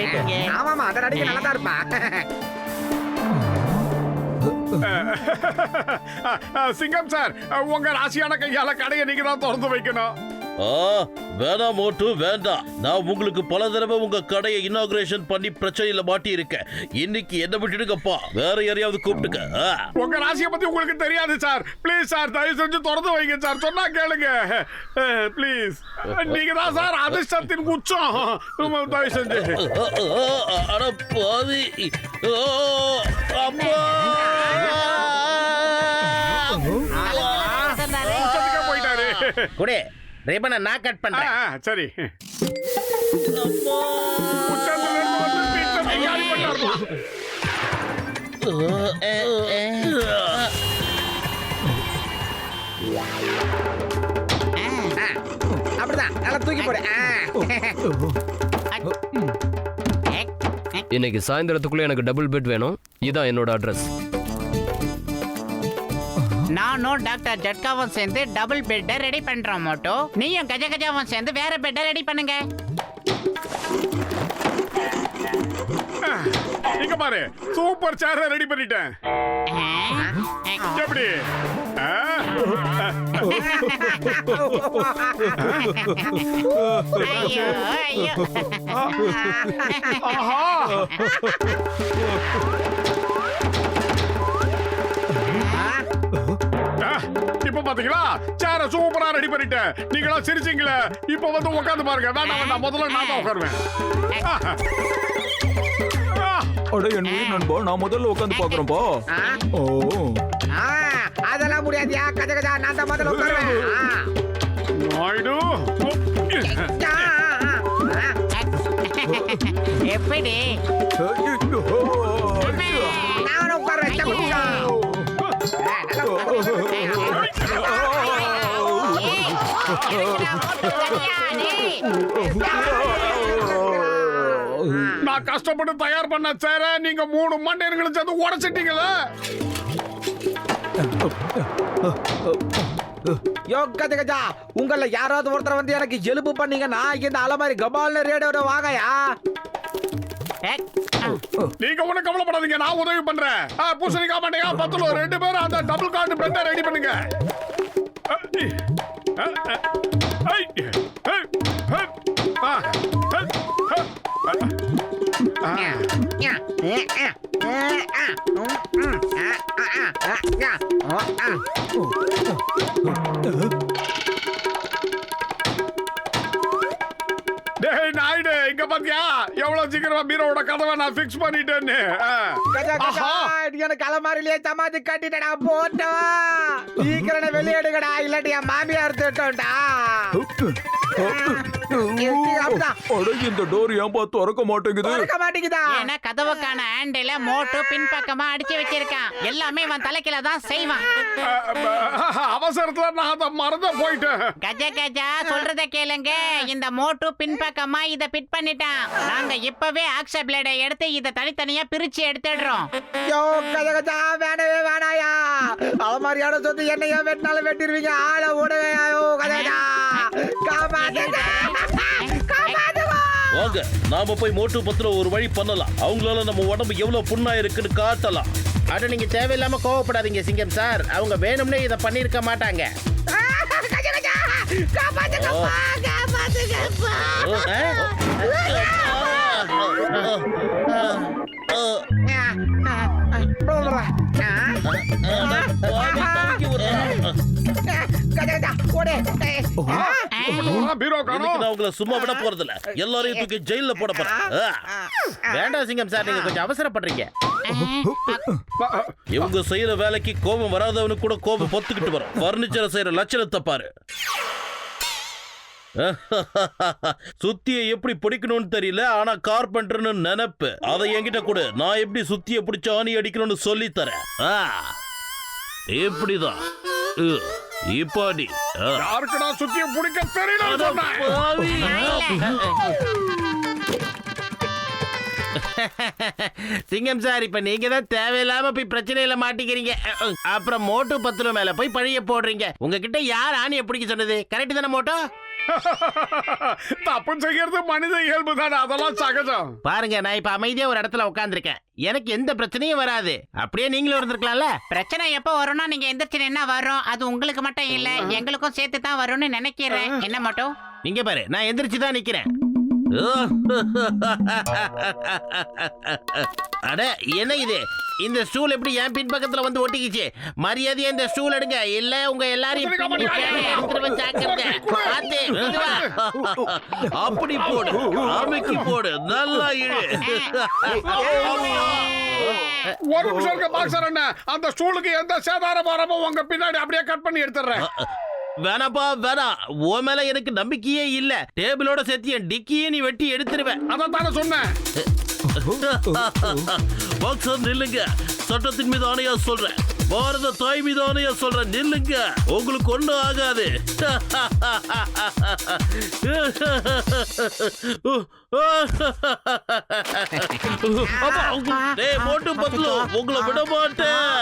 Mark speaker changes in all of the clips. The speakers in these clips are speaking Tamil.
Speaker 1: வெயிட்டிங்க.
Speaker 2: ஆமாமா அந்த நடிகை நல்லா தான் இருப்பா.
Speaker 3: சிங்கம் சார், உங்க ராசியான கையால கடையை நீங்க தான் திறந்து வைக்கணும்.
Speaker 4: வேணாம் மோட்டு வேண்டாம். நான் உங்களுக்கு பல தடவை உங்க கடையை இனாகுரேஷன் பண்ணி பிரச்சனையில மாட்டி இருக்கேன். இன்னைக்கு என்ன விட்டுடுங்கப்பா, வேற யாரையாவது கூப்பிட்டுக்க.
Speaker 3: உங்க ராசியை பத்தி உங்களுக்கு தெரியாது சார். ப்ளீஸ் சார், தயவு செஞ்சு திறந்து வைங்க சார். சொன்னா கேளுங்க ப்ளீஸ். நீங்க தான் சார் அதிர்ஷ்டத்தின் உச்சம். தயவு செஞ்சு.
Speaker 4: அட பாவி. அப்பா
Speaker 3: உச்சத்துக்கே போயிட்டாரு.
Speaker 1: குடே ரிபனை நான் கட் பண்றேன்.
Speaker 3: சரி. உச்சத்துல இருந்து வந்து பீட்சா காலி பண்ணாருமா?
Speaker 2: அப்படிதான் நல்லா தூக்கி போடு.
Speaker 5: இன்னைக்கு சாயந்தரத்துக்குள்ள எனக்கு டபுள் பெட் வேணும். இதான் என்னோட அட்ரஸ்.
Speaker 6: நானும் டாக்டர் ஜட்காவும் சேர்ந்து டபுள் பெட்டை ரெடி பண்றோம் மோட்டோ. நீயும் கஜகஜாவும் சேர்ந்து வேற பெட்டை ரெடி பண்ணுங்க.
Speaker 3: இங்க பாரு, சூப்பர் சேர ரெடி பண்ணிட்டேன். எப்படி?
Speaker 6: ஐயோ ஐயோ.
Speaker 3: ஆஹா. இப்ப பாத்தீங்களா, சேர சூப்பரா ரெடி பண்ணிட்டேன். நீங்களா சிரிச்சீங்களே, இப்ப வந்து உட்காந்து பாருங்க. வேண்டாம், முதல்ல நான் தான் உட்காருவேன்.
Speaker 7: அட என் உயிர் நண்பா, நான் முதல்ல உட்காந்து பாக்குறேன்ப்பா. ஓ
Speaker 2: அதெல்லாம் முடியாதியா கஜ கஜா, நான் தான் முதல்ல உட்காருவேன்.
Speaker 3: நாயுடு.
Speaker 6: எப்படி
Speaker 2: நான் உட்காருவேன்.
Speaker 3: நான் கஷ்டப்பட்டு தயார் பண்ண சேர நீங்க 3 மணி நேரம் கழிச்சு உடைச்சிட்டீங்களா?
Speaker 2: யோ கஜ கஜா, உங்கள யாராவது ஒருத்தர் வந்து எனக்கு எலும்பு பண்ணீங்கன்னா இந்த அலமாரி கபால்னு ரேடியோட வாங்கயா.
Speaker 3: நீங்க ஒண்ணும் கவலைப்படாதீங்க, நான் உதவி பண்றேன். பூசணிக்கா மாட்டேங்க 10 2 பேரும் அந்த டபுள் கார்டு பெட்டை ரெடி பண்ணுங்க. டேய் நாயுடு, இங்க பாத்தியா எவ்வளவு சீக்கிரமா பீரோட கதவை நான் ஃபிக்ஸ் பண்ணிட்டேன்னு.
Speaker 2: கஜா கஜா, எனக்கு அலமாரிலேயே சமாதி கட்டிட்டடா. போட்டோ சீக்கிரம் வெளியேடுங்கடா, இல்லாட்டி என் மாமியார் திட்டோம்டா.
Speaker 7: இந்த டோர் ஏன்பா திறக்க மாட்டேங்குது?
Speaker 2: திறக்க மாட்டேங்குதா?
Speaker 6: ஏன்னா கதவுக்கான ஹேண்டில மோட்டோ பின்பக்கமா அடிச்சு வச்சிருக்கான். எல்லாமே இவன் தலைக்கில தான் செய்வான்.
Speaker 3: அவசரத்துல நான் அதை மறந்து போயிட்டேன்.
Speaker 6: கஜ கஜா சொல்றத கேளுங்க. இந்த மோட்டோ பின்பக்கமா இத பிட் பண்ணிட்டான். நாங்க இப்பவே ஆக்ஸா பிளேடை எடுத்து இத தனித்தனியா பிரிச்சு எடுத்துடுறோம்.
Speaker 2: யோ கஜ கஜா, வேணவே வேணாயா. அலமாரியோட சொத்து என்னையா வெட்டினாலும் வெட்டிடுவீங்க. ஆள ஓடுவையா. யோ கஜ கஜா, காப்பாத்துங்க.
Speaker 4: வாங்க, நாம போய் மோட்டு பத்திர ஒரு வழி பண்ணலாம். அவங்களால நம்ம உடம்பு எவ்வளவு புண்ணா இருக்குன்னு காட்டலாம்.
Speaker 1: அட நீங்க தேவையில்லாம கோவப்படாதீங்க சிங்கம் சார். அவங்க வேணும்னே இத பண்ணிருக்க மாட்டாங்க.
Speaker 4: நான் உங்களை சும்மா விட போறது இல்ல. எல்லாரையும் தூக்கி ஜெயில போட போறேன்.
Speaker 1: வேண்டாம் சிங்கம் சார், நீங்க கொஞ்சம் அவசரப்படுறீங்க.
Speaker 4: இவங்க செய்யற வேலைக்கு கோபம் வராதவனுக்கு கூட கோபம் பொத்துக்கிட்டு வரும். பர்னிச்சரை செய்யற லட்சணத்தை பாரு. சுத்தியை எப்படி பிடிக்கணும்னு தெரியல, ஆனா கார்பெண்டர்னு நினைப்பு. அதை என்கிட்ட கொடு, நான் எப்படி சுத்திய பிடிச்ச ஆணி அடிக்கணும்னு சொல்லி தரேன். இப்படிதான். இப்போ அடி.
Speaker 3: யாருக்குடா சுத்திய பிடிக்க தெரியல?
Speaker 1: சிங்கம் சார், இப்ப நீங்க தான் தேவையில்லாம போய் பிரச்சனையில மாட்டிக்கிறீங்க. அப்புறம் மோட்டு பத்திரம் மேல போய் பழிய போடுறீங்க. உங்ககிட்ட யார் ஆணியை பிடிக்க சொன்னது? கரெக்ட் தானே மோட்டோ?
Speaker 3: தப்பு செய்யறது மனித இயல்பு தானே, அதெல்லாம் சகஜம்.
Speaker 1: பாருங்க, நான் இப்ப அமைதியா ஒரு இடத்துல உட்கார்ந்திருக்கேன். எனக்கு எந்த பிரச்சனையும் வராது. அப்படியே நீங்களும் இருந்திருக்கலாம்ல.
Speaker 6: பிரச்சனை எப்போ வரும்னா நீங்க எந்திரிச்சு என்ன வரும், அது உங்களுக்கு மட்டும் இல்ல எங்களுக்கும் சேர்த்து தான் வரும்னு நினைக்கிறேன். என்ன மட்டும்
Speaker 1: நீங்க பாரு, நான் எந்திரிச்சு தான் நிக்கிறேன். அட என்ன இது, இந்த ஸ்டூல் எப்படி என் பின்பக்கத்துல வந்து ஒட்டிக்கிச்சு? மரியாதையா இந்த ஸ்டூல் எடுங்க, இல்ல உங்க எல்லாரையும் எடுத்துருவேன். ஜாக்கிரதை. பாத்து, மெதுவா.
Speaker 4: அப்படி போடு, அமைக்கி போடு, நல்லா இழு.
Speaker 3: ஒரு நிமிஷம் இருக்க பாக்ஸர் அண்ணா, அந்த ஸ்டூலுக்கு எந்த சேதாரம் வரமோ உங்க பின்னாடி அப்படியே கட் பண்ணி எடுத்துறேன்.
Speaker 4: வேணாப்பா வேணாம், உன் மேல எனக்கு நம்பிக்கையே இல்ல. டேபிளோட சேர்த்து என் டிக்கியே நீ வெட்டி எடுத்துருவேன்.
Speaker 3: அதான் தானே சொன்னேன்.
Speaker 4: பாக்ஸர் நில்லுங்க, சட்டத்தின் மீது ஆணையா சொல்றேன், பாரத தாய் மீது ஆணையா சொல்றேன், நில்லுங்க. உங்களுக்கு ஒண்ணும் ஆகாது. டேய் மோட்டு பத்லு, உங்களை விட மாட்டேன்.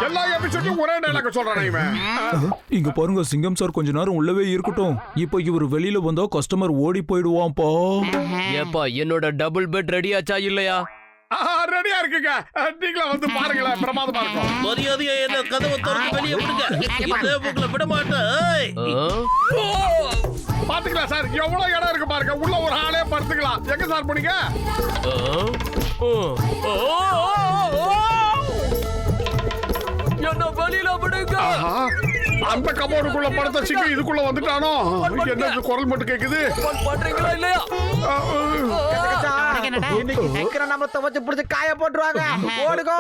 Speaker 3: எல்லா எபிசோடையும் ஒரே டைலாக் சொல்றானே இவன்.
Speaker 7: இங்க பாருங்க சிங்கம் சார், கொஞ்ச நேரம் உள்ளவே இருக்கட்டும். இப்போ இவர் வெளியில வந்தா கஸ்டமர் ஓடி போயிடுவான்ப்பா.
Speaker 5: ஏப்பா என்னோட டபுள் பெட் ரெடியாச்சா இல்லையா?
Speaker 3: ரெடியா இருக்குங்க, நீங்களா வந்து பாருங்களேன், பிரமாதமா இருக்கும்.
Speaker 4: மரியாதையா என்ன கதவை திறந்து வெளியே விடுங்க, இல்ல உங்களை விட மாட்டேன். ஏய்.
Speaker 3: பாத்துக்கலாம் சார், எவ்வளவு இடம் இருக்கு பாருங்க, உள்ள ஒரு ஆளே படுத்துக்கலாம். எங்க சார் போனீங்க?
Speaker 5: என்ன வெளியில விடுங்க.
Speaker 3: அந்த கபோர்டுக்குள்ள படுத்த சிங்கம் இதுக்குள்ள வந்துட்டானோ? என்ன குரல் மட்டும் கேக்குது?
Speaker 5: பண்றீங்களா இல்லையா?
Speaker 2: இன்னைக்கு சீக்கிரம் நம்ம துவச்சு பிடிச்சு காய போட்டுருவாங்க. ஓடுகோ.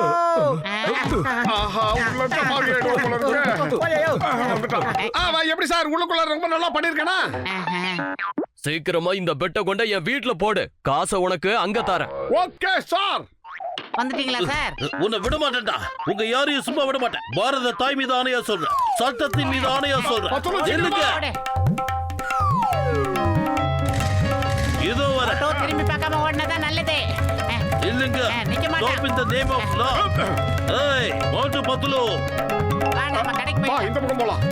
Speaker 3: ஆஹா, உள்ள டமால் ஏடுவ போல இருக்கு. வந்துட்டான். எப்படி சார் உள்ளுக்குள்ள ரொம்ப நல்லா பண்ணிருக்கேனா?
Speaker 5: சீக்கிரமா இந்த பெட்டை கொண்ட என் வீட்டுல போடு, காசை உனக்கு அங்க தரேன்.
Speaker 3: Okay sir.
Speaker 6: வந்துட்டீங்களா சார்?
Speaker 4: உன்னை விட மாட்டேன்டா, உங்க யாரையும் சும்மா விட மாட்டேன். பாரத தாய் மீது ஆணையா சொல்றேன், சட்டத்தின் மீது ஆணையா சொல்றேன். நில்லுங்க. இதோ வர.
Speaker 6: திரும்பி பார்க்காம ஓடினதான் நல்லது.
Speaker 4: இல்லங்க,
Speaker 6: நிக்க மாட்டேன்.
Speaker 4: stop in the name of law. ஏய் மோட்டு பத்லு,
Speaker 6: வா நம்ம கடைக்கு
Speaker 3: வா,
Speaker 6: போய்
Speaker 3: இந்த பக்கம் போலாம்.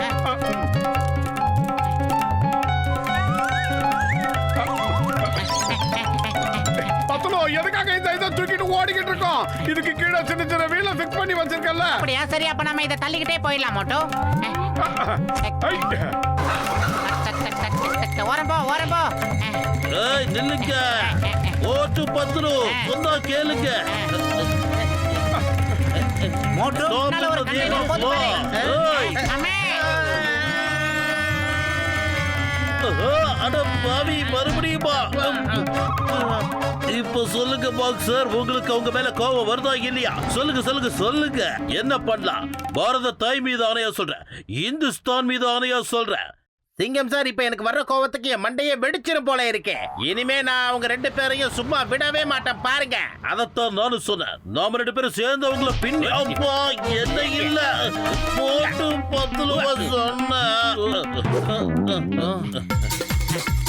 Speaker 3: பத்லு, எதுக்காக இந்த இதை தூக்கிட்டு ஓடிக்கிட்டு இருக்கோம்? இதுக்கு கீழே சின்ன சின்ன வீல ஃபிக்ஸ் பண்ணி வச்சிருக்கல.
Speaker 6: அப்படியா? சரி, அப்ப நம்ம இதை தள்ளிக்கிட்டே போயிடலாம். மோட்டோ ஓரம் போ, ஓரம் போ.
Speaker 4: ஏய் நில்லுங்க. மோட்டு பத்லு, சொன்னா கேளுங்க.
Speaker 6: மோட்டோ
Speaker 4: Stop
Speaker 6: முன்னால
Speaker 4: in
Speaker 6: ஒரு
Speaker 4: the name
Speaker 6: கண்டெய்னர்
Speaker 4: of
Speaker 6: போட்டு
Speaker 4: law.
Speaker 6: பாரு.
Speaker 4: ஏய்.
Speaker 6: அம்மே.
Speaker 4: அட பாவி, மறுபடியுமா? இப்ப சொல்லுங்க பாக்ஸர், உங்களுக்கு அவங்க மேல கோபம் வருதா இல்லையா? சொல்லுங்க சொல்லுங்க சொல்லுங்க, என்ன பண்ணலாம்? பாரத தாய் மீது ஆணையா சொல்றேன், இந்துஸ்தான் மீது ஆணையா சொல்றேன்.
Speaker 1: சிங்கம் சார், இப்ப எனக்கு வர்ற கோவத்துக்கு என் மண்டையே வெடிச்சிரும் போல இருக்கு. இனிமே நான் அவங்க ரெண்டு பேரையும் சும்மா விடவே மாட்டேன். பாருங்க,
Speaker 4: அதத்தான் நானும் சொன்னேன். நாம ரெண்டு பேரும் சேர்ந்து அவங்கள பின்னி. அப்பா என்ன இல்ல, போட்டு பத்துலுவ சொன்ன.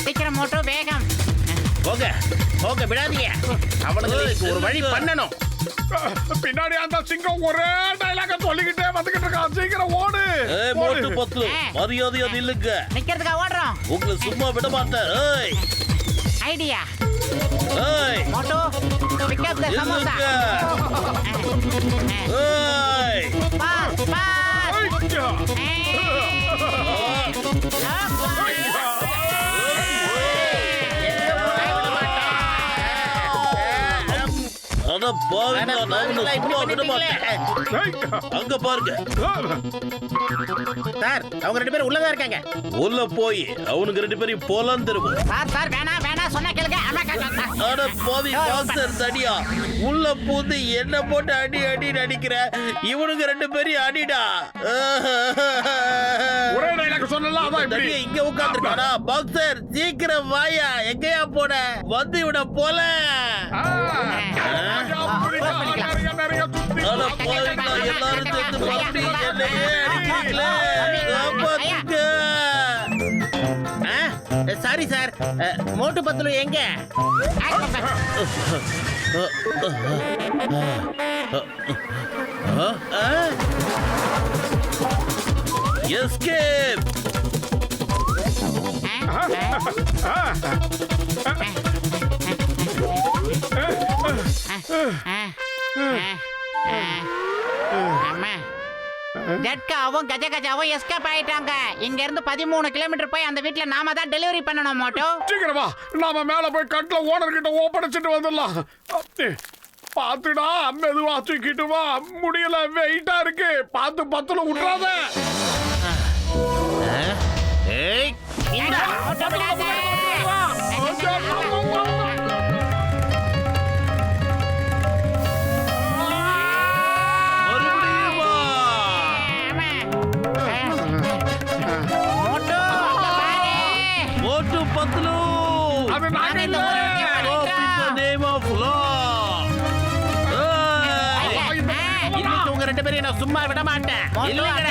Speaker 6: சீக்கிரம் மோட்டோ, வேகம்.
Speaker 1: போக போக விடாதீங்க. அவளுக்கு ஒரு வழி பண்ணணும்.
Speaker 3: பின்னாடி அந்த சிங்கம் ஒரே டைலாக சொல்லிக்கிட்டே வந்துகிட்டு இருக்கான். சீக்கிரம் ஓடு.
Speaker 4: ஏய் மோட்டு பத்துலு, மரியாதையா நில்லுங்க.
Speaker 6: நிக்கிறதுக்கா ஓடுறோம்?
Speaker 4: உங்களை சும்மா விட மாட்டேன். ஏய்
Speaker 6: ஐடியா.
Speaker 4: ஏய்
Speaker 6: Moto, pick up the samosa.
Speaker 4: ஏய்
Speaker 6: Pass, pass.
Speaker 3: ஐயா.
Speaker 4: அட பாவிங்களா, நான் உன்னை சும்மா விட மாட்டேன். அங்க பாருங்க
Speaker 1: சார், அவங்க ரெண்டு பேரும் உள்ளதா இருக்காங்க.
Speaker 4: உள்ள போய் அவனுக்கு ரெண்டு பேரையும் போலாம் தருவோம்.
Speaker 6: சார் வேணாம் வேணாம் சொன்னா கேளுங்க.
Speaker 4: அட பாவி பாக்ஸர் தடியா, உள்ள பூந்து என்ன போட்டு அடி அடி நடிக்கிற. இவனுக்கு ரெண்டு பேரையும் அடிடா.
Speaker 3: ஒரே டைலாக் சொன்னல, அதான் இப்படி.
Speaker 4: தடியா இங்க உட்கார்ந்திருக்கானா? பாக்ஸர் சீக்கிரம் வாயா, எங்கயா போன? வந்து இவன போல.
Speaker 3: நிறைய சுத்தி.
Speaker 4: அட பாவிங்களா, எல்லாரும் சேர்ந்து மறுபடியும் என்னையே அடிக்கிறீங்களே. காப்பாத்துங்க.
Speaker 1: சாரி சார், மோட்டு பத்துலு எங்க?
Speaker 4: எஸ்கேப்.
Speaker 6: அம்மா. ஜட்காவும் கஜகஜாவும் எஸ்கேப் ஆயிட்டாங்க. இங்க இருந்து 13 கிலோமீட்டர் போய் அந்த வீட்ல நாம தான் டெலிவரி பண்ணணும் மோட்டோ.
Speaker 3: சீக்கிரமா நாம மேல போய் கட்ல ஓனர் கிட்ட ஒப்படைச்சிட்டு வந்துடலாம். பாத்துடா, மெதுவா தூக்கிட்டு வா. முடியல, வெயிட்டா இருக்கு. பார்த்து பத்துல விட்டுறாத.
Speaker 1: ஏய் இந்தா.
Speaker 6: மோட்டோ விடாத.
Speaker 4: மறுபடியுமா?
Speaker 6: மோட்டோ அங்க பாரு.
Speaker 4: மோட்டு பத்லு.
Speaker 3: அது நாங்க
Speaker 6: இந்த
Speaker 3: இல்ல.
Speaker 6: ஊரை விட்டு
Speaker 4: Stop in the name of law. ஏய்.
Speaker 1: இன்னைக்கு உங்க ரெண்டு பேரையும் நான் சும்மா விட மாட்டேன். இல்லைங்க